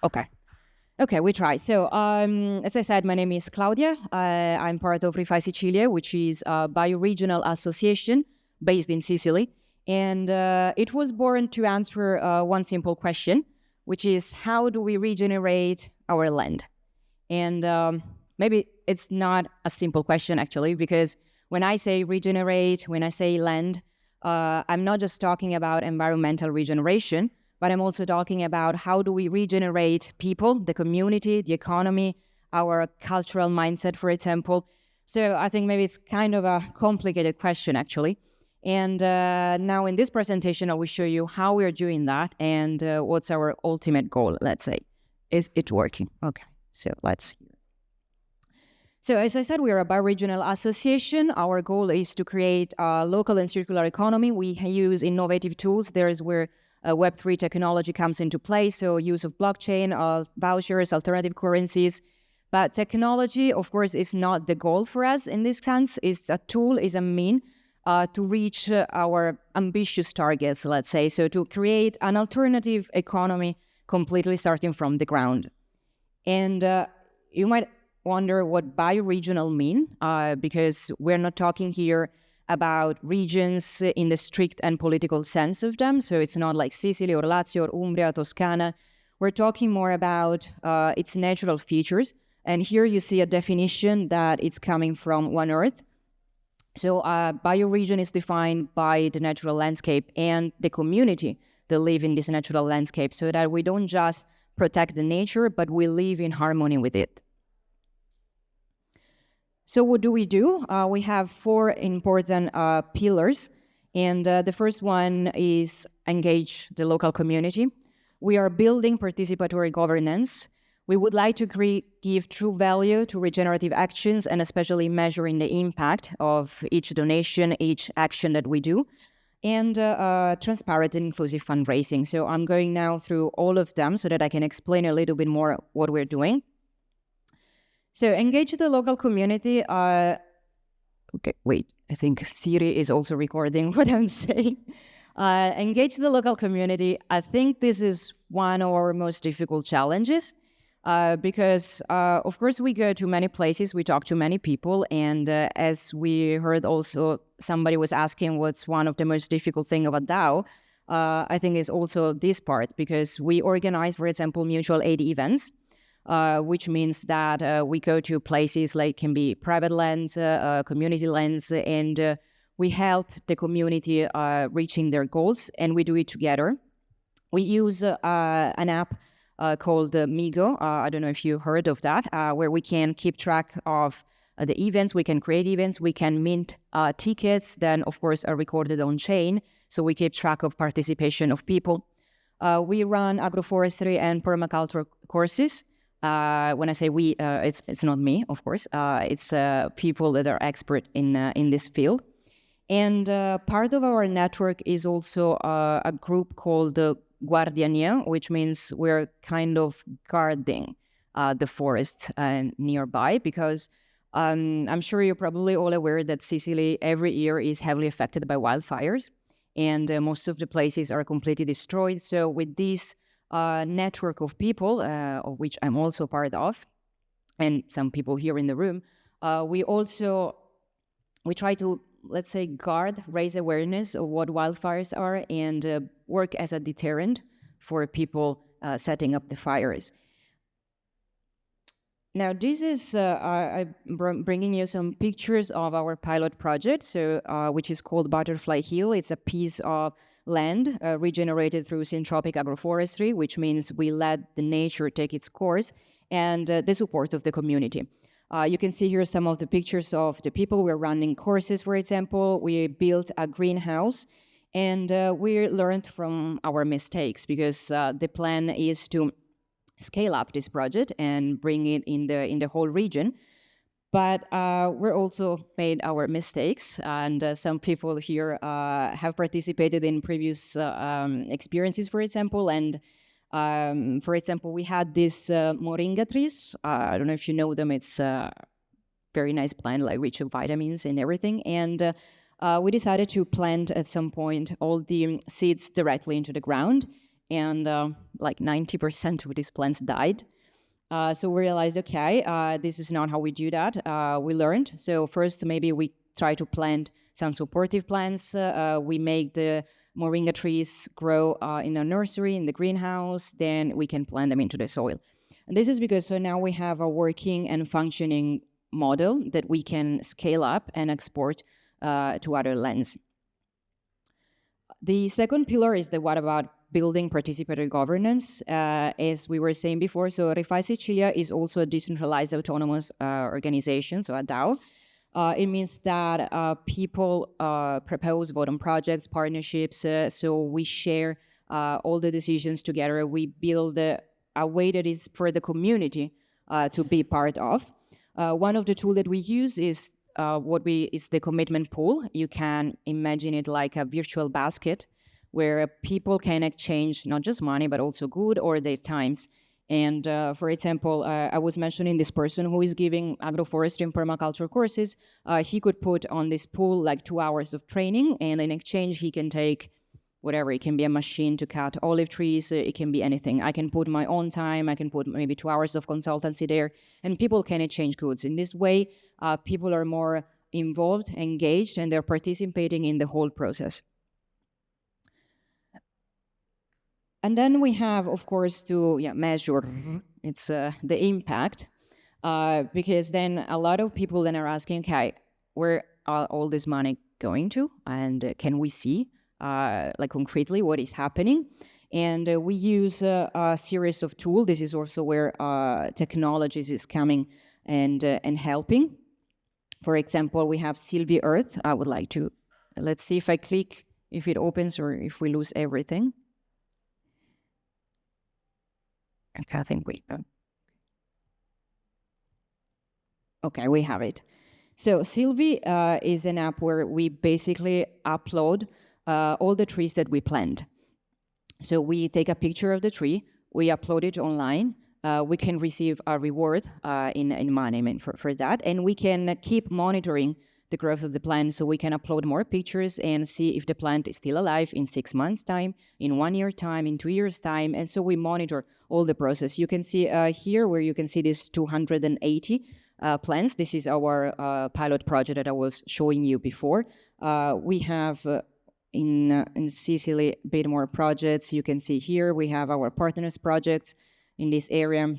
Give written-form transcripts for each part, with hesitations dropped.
Okay. Okay, we try. So, as I said, my name is Claudia. I'm part of ReFi Sicily, which is a BioRegional association based in Sicily. And it was born to answer one simple question, which is how do we regenerate our land? And maybe it's not a simple question, actually, because when I say regenerate, when I say land, I'm not just talking about environmental regeneration, but I'm also talking about how do we regenerate people, the community, the economy, our cultural mindset, for example. So I think maybe it's kind of a complicated question, actually. And now in this presentation, I will show you how we're doing that and what's our ultimate goal, let's say. Is it working? Okay, so let's see. So as I said, we are a BioRegional association. Our goal is to create a local and circular economy. We use innovative tools. There is where Web3 technology comes into play, so use of blockchain, vouchers, alternative currencies. But technology, of course, is not the goal for us in this sense. It's a tool, is a mean to reach our ambitious targets, let's say, so to create an alternative economy completely starting from the ground. And you might wonder what bioregional mean, because we're not talking here about regions in the strict and political sense of them. So it's not like Sicily or Lazio or Umbria, Toscana. We're talking more about its natural features. And here you see a definition that it's coming from One Earth. So bioregion is defined by the natural landscape and the community that live in this natural landscape, so that we don't just protect the nature, but we live in harmony with it. So what do? We have four important pillars, and the first one is engage the local community. We are building participatory governance. We would like to give true value to regenerative actions, and especially measuring the impact of each donation, each action that we do, and transparent and inclusive fundraising. So I'm going now through all of them so that I can explain a little bit more what we're doing. So engage the local community. Okay, wait, I think Siri is also recording what I'm saying. Engage the local community. I think this is one of our most difficult challenges because, of course, we go to many places, we talk to many people, and as we heard also, somebody was asking what's one of the most difficult thing of a DAO. I think is also this part, because we organize, for example, mutual aid events. Which means that we go to places like can be private lands, community lands, and we help the community reaching their goals, and we do it together. We use an app called Migo. I don't know if you heard of that, where we can keep track of the events, we can create events, we can mint tickets, then of course are recorded on chain, so we keep track of participation of people. We run agroforestry and permaculture courses. When I say we, it's not me, of course. It's people that are expert in this field. And part of our network is also a group called Guardiania, which means we're kind of guarding the forest nearby, because I'm sure you're probably all aware that Sicily every year is heavily affected by wildfires, and most of the places are completely destroyed. So with this network of people, of which I'm also part of, and some people here in the room, we try to, let's say, raise awareness of what wildfires are, and work as a deterrent for people setting up the fires. Now, this is, I'm bringing you some pictures of our pilot project, so which is called Butterfly Hill. It's a piece of land regenerated through syntropic agroforestry, which means we let the nature take its course, and the support of the community. You can see here some of the pictures of the people. We're running courses, for example. We built a greenhouse, and we learned from our mistakes, because the plan is to scale up this project and bring it in the whole region. But we're also made our mistakes, and some people here have participated in previous experiences, for example. And for example, we had these moringa trees. I don't know if you know them. It's a very nice plant, like rich of vitamins and everything. And we decided to plant at some point all the seeds directly into the ground. and like 90% of these plants died. So we realized, okay, this is not how we do that. We learned. So first, maybe we try to plant some supportive plants. We make the moringa trees grow in a nursery, in the greenhouse. Then we can plant them into the soil. And this is because so now we have a working and functioning model that we can scale up and export to other lands. The second pillar is the what about building participatory governance, as we were saying before. So ReFi Sicilia is also a decentralized autonomous organization, so a DAO. It means that people propose, vote on projects, partnerships, so we share all the decisions together. We build a way that is for the community to be part of. One of the tools that we use is is the commitment pool. You can imagine it like a virtual basket where people can exchange not just money, but also good or their times. And for example, I was mentioning this person who is giving agroforestry and permaculture courses. He could put on this pool like 2 hours of training, and in exchange, he can take whatever. It can be a machine to cut olive trees. It can be anything. I can put my own time. I can put maybe 2 hours of consultancy there, and people can exchange goods. In this way, people are more involved, engaged, and they're participating in the whole process. And then we have, of course, to measure it's the impact, because then a lot of people then are asking, okay, where are all this money going to, and can we see like concretely what is happening? And we use a series of tools. This is also where technologies is coming and helping. For example, we have Sylvie Earth. I would like to, let's see if I click, if it opens or if we lose everything. Okay, I think we, okay, we have it. So Sylvie is an app where we basically upload all the trees that we plant. So we take a picture of the tree, we upload it online, we can receive a reward in money, I mean, for that, and we can keep monitoring the growth of the plant, so we can upload more pictures and see if the plant is still alive in 6 months' time, in 1 year time, in 2 years' time, and so we monitor all the process. You can see here where you can see these 280 plants. This is our pilot project that I was showing you before. We have in Sicily a bit more projects. You can see here we have our partners projects in this area,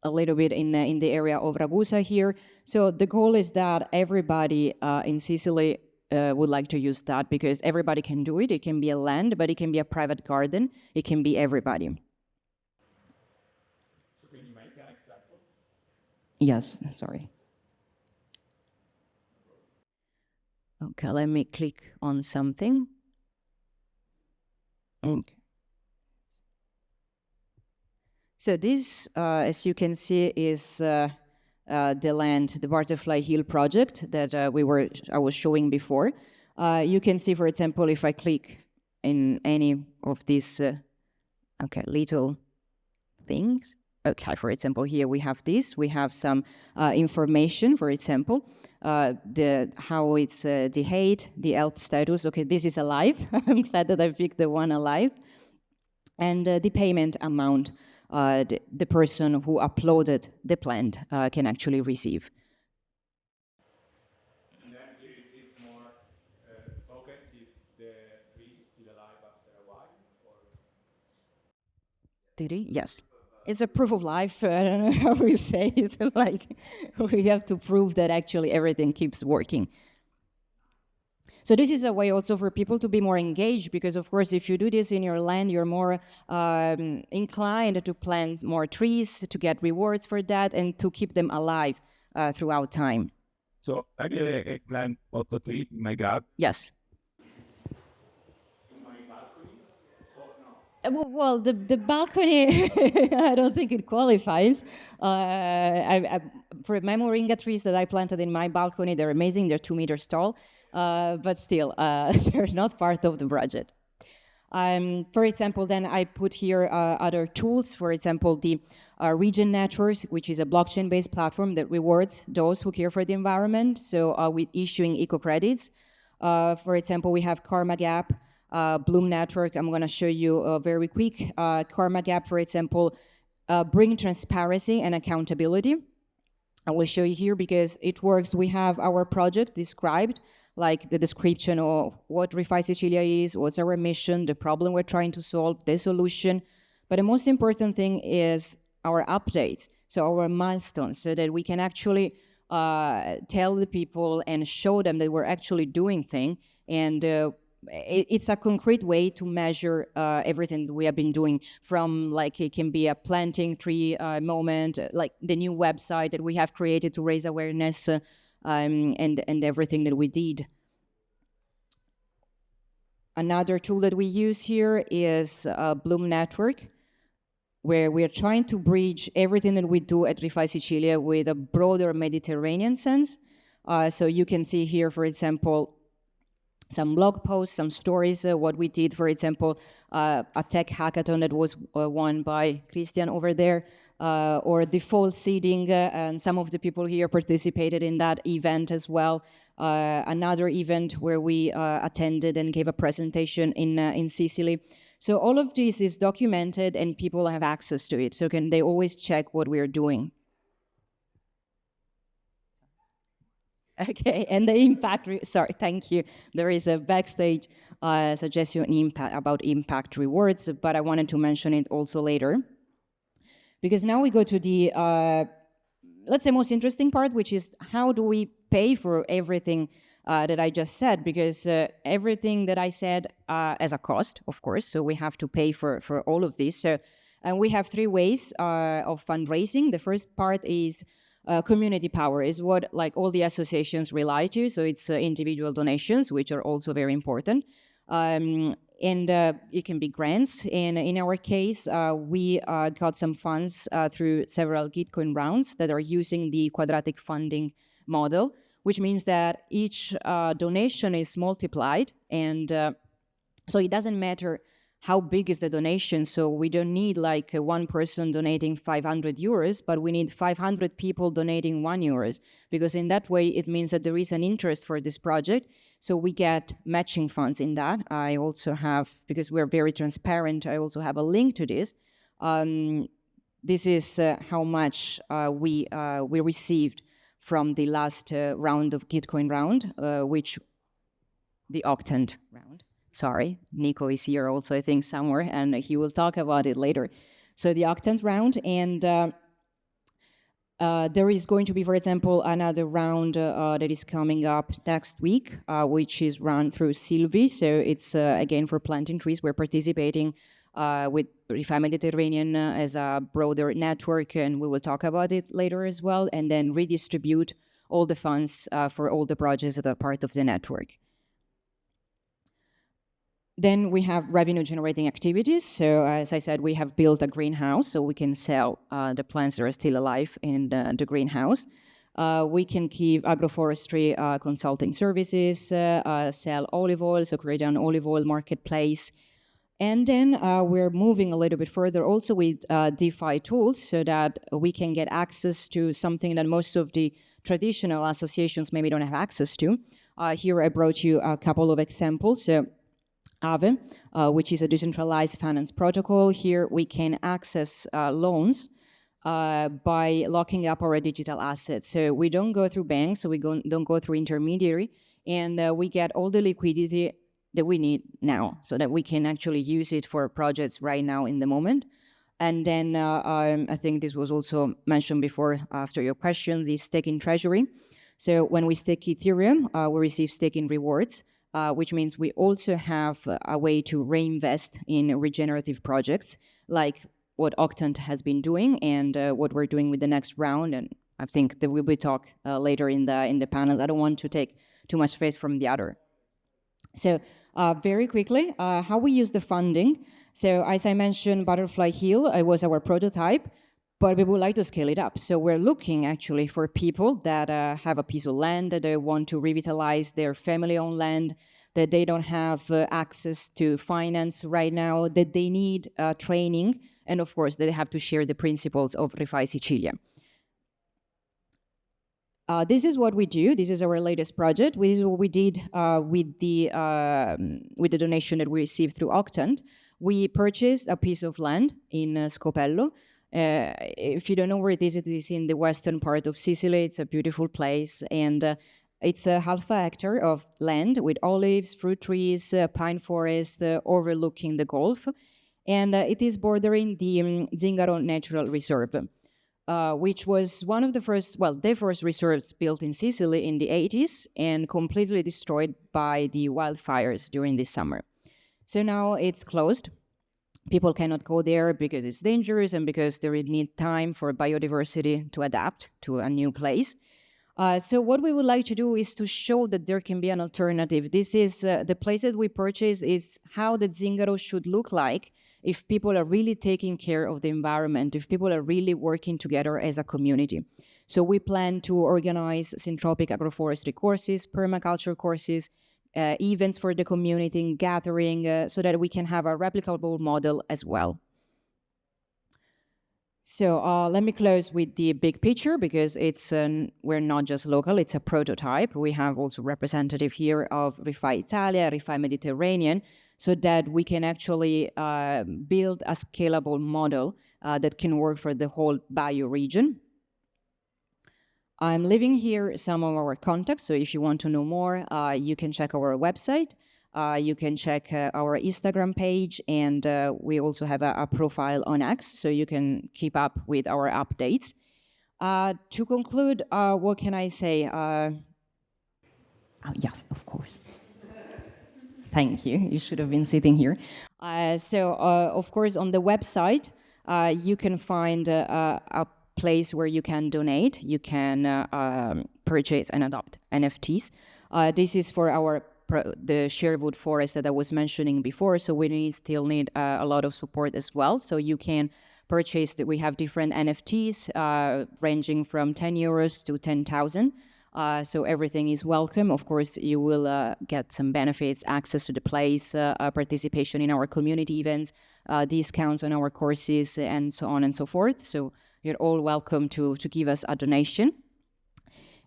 a little bit in the area of Ragusa here. So the goal is that everybody in Sicily would like to use that, because everybody can do it. It can be a land, but it can be a private garden. It can be everybody. So can you make an example? Yes, sorry. Okay, let me click on something. Okay. So this, as you can see, is the land, the Butterfly Hill project that I was showing before. You can see, for example, if I click in any of these, little things. Okay, for example, here we have this. We have some information, for example, how it's the height, the health status. Okay, this is alive. I'm glad that I picked the one alive. And the payment amount the person who uploaded the plant can actually receive. And then you receive more tokens if the tree is still alive after a while? Or? Did he? Yes. It's a proof of life. I don't know how we say it. Like, we have to prove that actually everything keeps working. So this is a way also for people to be more engaged, because of course, if you do this in your land, you're more inclined to plant more trees, to get rewards for that, and to keep them alive throughout time. So I plant also tree in my garden? Yes. In my balcony? Or no? Well, the balcony, I don't think it qualifies. For my moringa trees that I planted in my balcony, they're amazing. They're 2 meters tall. But still, they're not part of the budget. For example, then I put here other tools. For example, the Region Networks, which is a blockchain-based platform that rewards those who care for the environment. So with issuing eco credits. For example, we have Karma Gap, Bloom Network, I'm going to show you very quick. Karma Gap, for example, bring transparency and accountability. I will show you here because it works. We have our project described, like the description of what ReFi Sicilia is, what's our mission, the problem we're trying to solve, the solution. But the most important thing is our updates, so our milestones, so that we can actually tell the people and show them that we're actually doing things. And it's a concrete way to measure everything that we have been doing, from like it can be a planting tree moment, like the new website that we have created to raise awareness, and everything that we did. Another tool that we use here is Bloom Network, where we are trying to bridge everything that we do at ReFi Sicilia with a broader Mediterranean sense. So you can see here, for example, some blog posts, some stories, what we did, for example, a tech hackathon that was won by Christian over there, or the fall seeding, and some of the people here participated in that event as well. Another event where we attended and gave a presentation in Sicily. So all of this is documented and people have access to it, so can they always check what we're doing. Okay, and the impact, sorry, thank you. There is a backstage suggestion about impact rewards, but I wanted to mention it also later. Because now we go to the, let's say, most interesting part, which is how do we pay for everything that I just said? Because everything that I said as a cost, of course, so we have to pay for all of this. So, and we have three ways of fundraising. The first part is community power, is what like all the associations rely to. So it's individual donations, which are also very important. And it can be grants. And in our case, we got some funds through several Gitcoin rounds that are using the quadratic funding model, which means that each donation is multiplied. And so it doesn't matter how big is the donation. So we don't need like one person donating 500 euros, but we need 500 people donating €1, because in that way, it means that there is an interest for this project. So we get matching funds in that. I also have, because we're very transparent, I also have a link to this. This is how much we received from the last round of Gitcoin round, which the Octant round. Sorry, Nico is here also, I think, somewhere, and he will talk about it later. So the Octant round, and there is going to be, for example, another round that is coming up next week, which is run through Sylvie. So it's, again, for planting trees. We're participating with ReFi Mediterranean as a broader network, and we will talk about it later as well, and then redistribute all the funds for all the projects that are part of the network. Then we have revenue generating activities. So as I said, we have built a greenhouse so we can sell the plants that are still alive in the greenhouse. We can give agroforestry consulting services, sell olive oil, so create an olive oil marketplace. And then we're moving a little bit further also with DeFi tools so that we can get access to something that most of the traditional associations maybe don't have access to. Here I brought you a couple of examples. So Aave, which is a decentralized finance protocol. Here we can access loans by locking up our digital assets. So we don't go through banks, so we don't go through intermediary, and we get all the liquidity that we need now so that we can actually use it for projects right now in the moment. And then I think this was also mentioned before after your question, the staking treasury. So when we stake Ethereum, we receive staking rewards. Which means we also have a way to reinvest in regenerative projects, like what Octant has been doing and what we're doing with the next round. And I think there will be talk later in the panel. I don't want to take too much space from the other. So very quickly, how we use the funding. So as I mentioned, Butterfly Hill was our prototype, but we would like to scale it up. So we're looking actually for people that have a piece of land that they want to revitalize their family-owned land, that they don't have access to finance right now, that they need training, and of course, they have to share the principles of ReFi Sicilia. This is what we do. This is our latest project. This is what we did with the donation that we received through Octant. We purchased a piece of land in Scopello. If you don't know where it is in the western part of Sicily. It's a beautiful place, and it's a half a hectare of land with olives, fruit trees, pine forest overlooking the Gulf, and it is bordering the Zingaro Natural Reserve. Which was one of the first reserves built in Sicily in the 80s and completely destroyed by the wildfires during this summer. So now it's closed. People cannot go there because it's dangerous and because they need time for biodiversity to adapt to a new place. So what we would like to do is to show that there can be an alternative. This is the place that we purchase is how the Zingaro should look like if people are really taking care of the environment, if people are really working together as a community. So we plan to organize syntropic agroforestry courses, permaculture courses, events for the community, gathering, so that we can have a replicable model as well. So let me close with the big picture because we're not just local, it's a prototype. We have also representative here of ReFi Italia, ReFi Mediterranean, so that we can actually build a scalable model that can work for the whole bioregion. I'm leaving here some of our contacts, so if you want to know more, you can check our website. You can check our Instagram page, and we also have a profile on X, so you can keep up with our updates. To conclude, what can I say? Yes, of course. Thank you. You should have been sitting here. Of course, on the website, you can find a place where you can donate. You can purchase and adopt NFTs. This is for the Sherwood forest that I was mentioning before, so we still need a lot of support as well. So you can purchase that. We have different NFTs ranging from 10 euros to 10,000. So everything is welcome. Of course, you will get some benefits, access to the place, participation in our community events, discounts on our courses, and so on and so forth. So you're all welcome to give us a donation.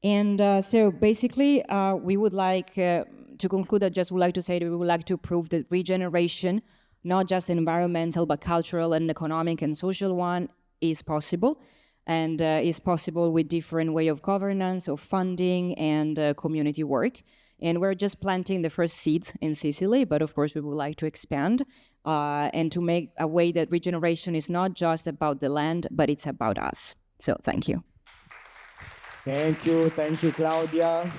And so basically, we would like to conclude, I just would like to say that we would like to prove that regeneration, not just environmental, but cultural and economic and social one, is possible. And is possible with different way of governance, of funding, and community work. And we're just planting the first seeds in Sicily, but of course we would like to expand and to make a way that regeneration is not just about the land, but it's about us. So thank you. Thank you, Claudia.